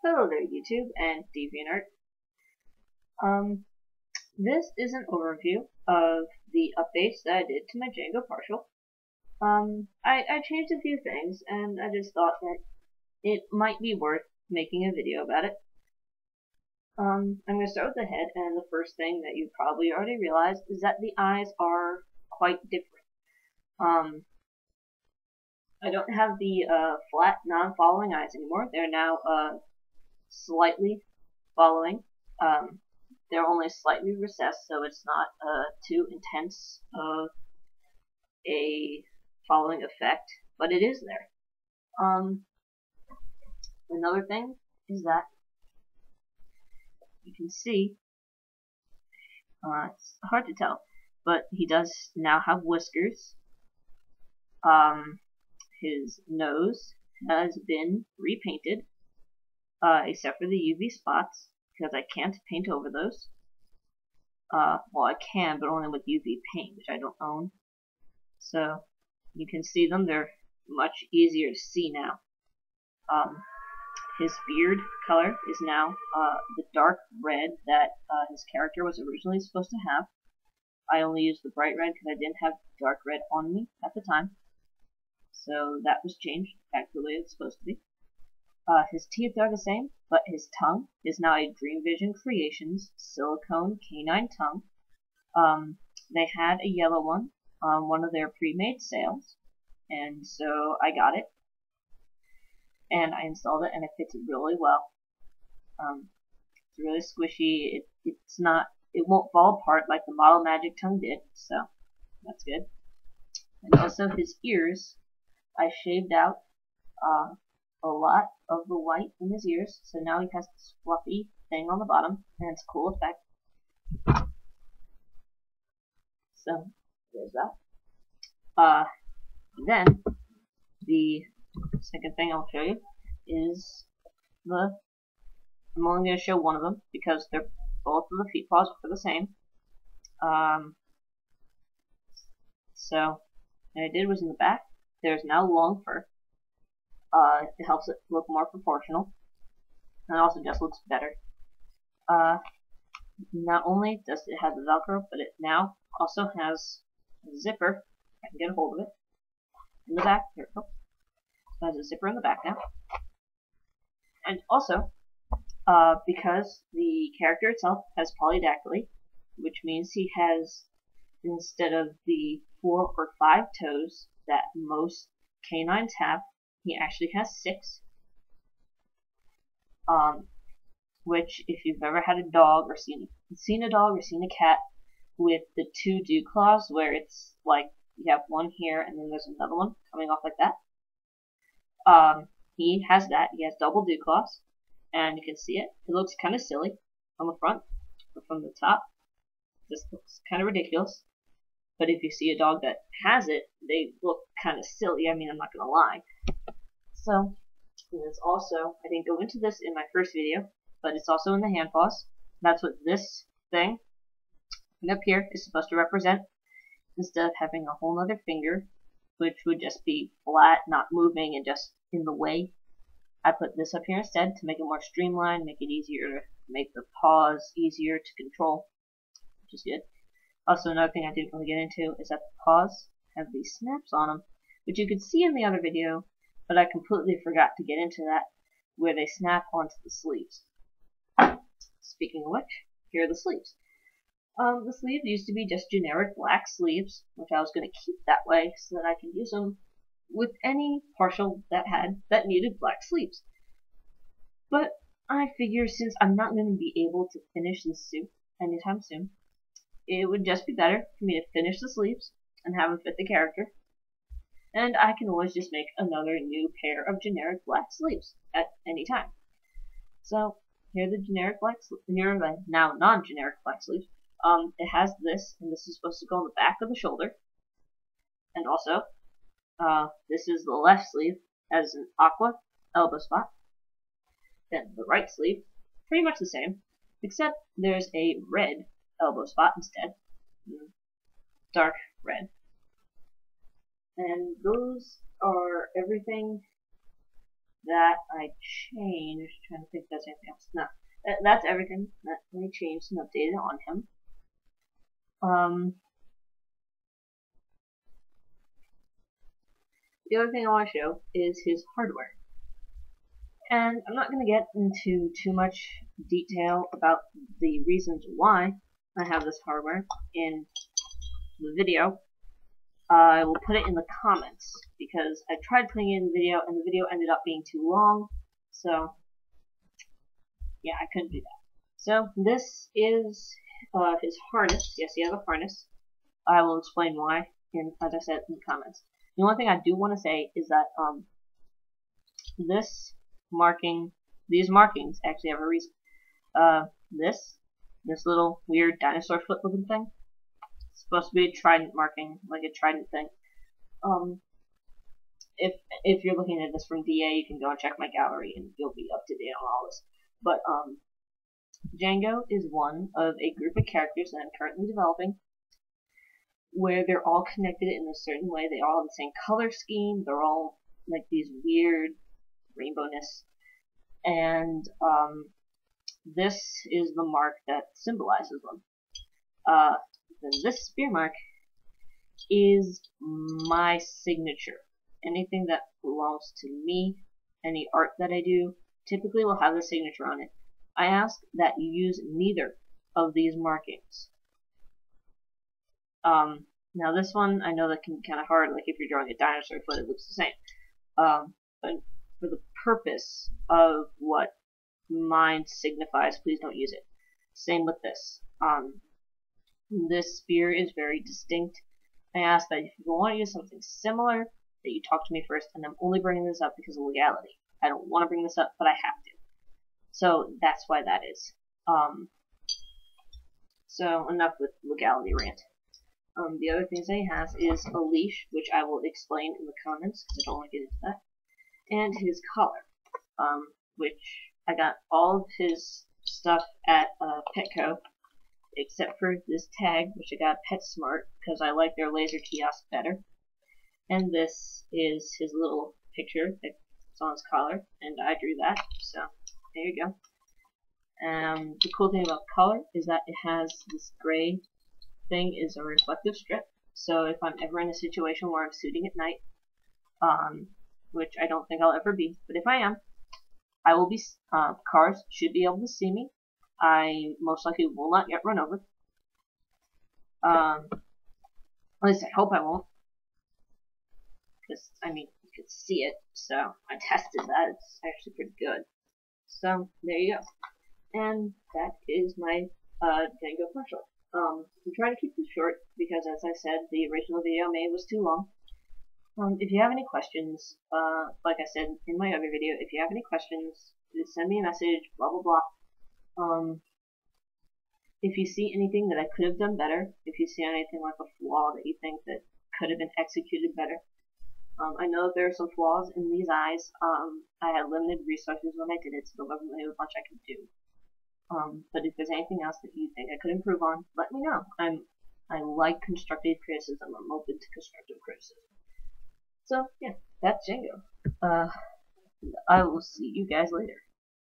Hello there, YouTube and DeviantArt. This is an overview of the updates that I did to my Django partial. I changed a few things, and I just thought that it might be worth making a video about it. I'm going to start with the head, and the first thing that you probably already realized is that the eyes are quite different. I don't have the flat, non-following eyes anymore. They're now slightly following. They're only slightly recessed, so it's not too intense of a following effect, but it is there. Another thing is that you can see, it's hard to tell, but he does now have whiskers. His nose has been repainted, except for the UV spots, because I can't paint over those. Well, I can, but only with UV paint, which I don't own. So, you can see them. They're much easier to see now. His beard color is now the dark red that his character was originally supposed to have. I only used the bright red because I didn't have dark red on me at the time. So that was changed back to the way it's supposed to be. His teeth are the same, but his tongue is now a Dream Vision Creations silicone canine tongue. They had a yellow one on one of their pre-made sales, and so I got it, and I installed it, and it fits really well. It's really squishy. It won't fall apart like the Model Magic tongue did, so that's good. And also his ears, I shaved out a lot of the white in his ears, so now he has this fluffy thing on the bottom, and it's a cool effect. So there's that. Then the second thing I'll show you is I'm only going to show one of them because they're both of the feet paws are the same. So what I did was in the back, there's now long fur. It helps it look more proportional, and it also just looks better. Not only does it have the Velcro, but it now also has a zipper. I can get a hold of it in the back. Here we go. It has a zipper in the back now, and also because the character itself has polydactyly, which means he has, instead of the 4 or 5 toes that most canines have, he actually has 6. Which, if you've ever had a dog or seen a dog or seen a cat with the 2 dew claws, where it's like you have one here and then there's another one coming off like that, he has that. He has double dew claws, and you can see it. It looks kind of silly on the front, but from the top, this looks kind of ridiculous. But if you see a dog that has it, they look kind of silly. I mean, I'm not gonna lie. So, it's also, I didn't go into this in my first video, but it's also in the hand paws. That's what this thing up here is supposed to represent, instead of having a whole other finger, which would just be flat, not moving, and just in the way. I put this up here instead to make it more streamlined, make it easier to make the paws easier to control, which is good. Also, another thing I didn't really get into is that the paws have these snaps on them, which you could see in the other video, but I completely forgot to get into that, where they snap onto the sleeves. Speaking of which, here are the sleeves. The sleeves used to be just generic black sleeves, which I was going to keep that way so that I can use them with any partial that needed black sleeves. But I figure since I'm not going to be able to finish this suit anytime soon, it would just be better for me to finish the sleeves and have them fit the character. And I can always just make another new pair of generic black sleeves at any time. So here are the generic black sleeves. Here are the now non-generic black sleeves. It has this, and this is supposed to go on the back of the shoulder. And also, this is the left sleeve, has an aqua elbow spot. Then the right sleeve, pretty much the same, except there's a red elbow spot instead. Dark red. And those are everything that I changed. Trying to think if there's anything else. No, that's everything that I changed and updated on him. The other thing I want to show is his hardware. And I'm not going to get into too much detail about the reasons why I have this hardware in the video. I will put it in the comments because I tried putting it in the video and the video ended up being too long. So, yeah, I couldn't do that. So, this is his harness. Yes, he has a harness. I will explain why, as I said, in the comments. The only thing I do want to say is that these markings actually have a reason. This little weird dinosaur foot looking thing, it's supposed to be a trident marking, like a trident thing. If you're looking at this from DA, you can go and check my gallery and you'll be up to date on all this. But Django is one of a group of characters that I'm currently developing, where they're all connected in a certain way. They all have the same color scheme. They're all like these weird rainbowness, and this is the mark that symbolizes them. Then this spear mark is my signature. Anything that belongs to me, any art that I do, typically will have the signature on it. I ask that you use neither of these markings. Now this one, I know that can be kind of hard, like if you're drawing a dinosaur foot, it looks the same. But for the purpose of what mine signifies, please don't use it. Same with this. This spear is very distinct. I ask that if you want to use something similar, that you talk to me first, and I'm only bringing this up because of legality. I don't want to bring this up, but I have to. So that's why that is. So enough with legality rant. The other things that he has is a leash, which I will explain in the comments because I don't want to get into that, and his collar, which I got all of his stuff at Petco, except for this tag, which I got at PetSmart because I like their laser kiosk better. And this is his little picture that's on his collar, and I drew that, so there you go. The cool thing about collar is that it has this gray thing is a reflective strip, so if I'm ever in a situation where I'm shooting at night, which I don't think I'll ever be, but if I am, I will be, cars should be able to see me. I most likely will not get run over. At least I hope I won't. Because, I mean, you can see it, so I tested that. It's actually pretty good. So, there you go. And that is my Django commercial. I'm trying to keep this short because, as I said, the original video I made was too long. If you have any questions, like I said in my other video, if you have any questions, just send me a message, blah blah blah. If you see anything that I could have done better, if you see anything like a flaw that you think that could have been executed better, I know that there are some flaws in these eyes. I had limited resources when I did it, so there wasn't really much I could do. But if there's anything else that you think I could improve on, let me know. I like constructive criticism. I'm open to constructive criticism. So, yeah, that's Django. I will see you guys later.